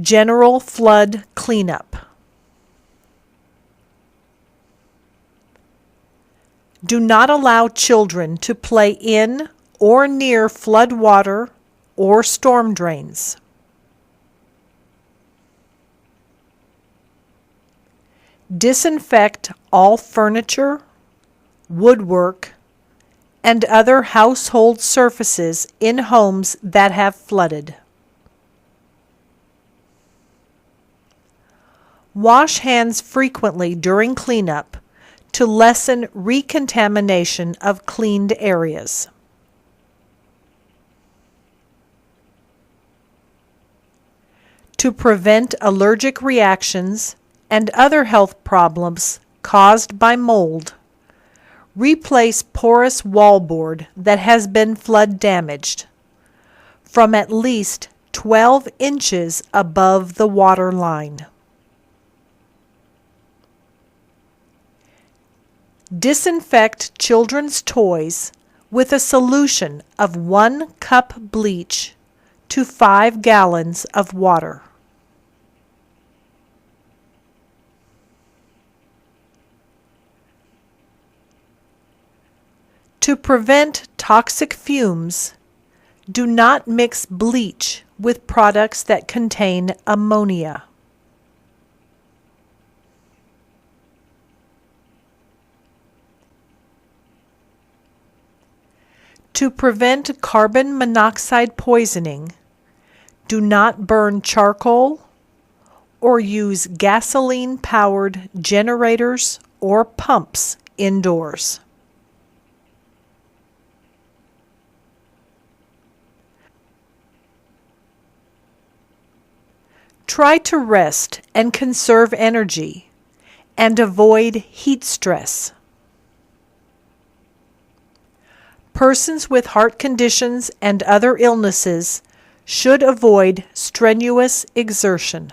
General flood cleanup. Do not allow children to play in or near flood water or storm drains. Disinfect all furniture, woodwork, and other household surfaces in homes that have flooded. Wash hands frequently during cleanup to lessen recontamination of cleaned areas. To prevent allergic reactions and other health problems caused by mold, replace porous wallboard that has been flood damaged from at least 12 inches above the water line. Disinfect children's toys with a solution of 1 cup bleach to 5 gallons of water. To prevent toxic fumes, do not mix bleach with products that contain ammonia. To prevent carbon monoxide poisoning, do not burn charcoal or use gasoline-powered generators or pumps indoors. Try to rest and conserve energy and avoid heat stress. Persons with heart conditions and other illnesses should avoid strenuous exertion.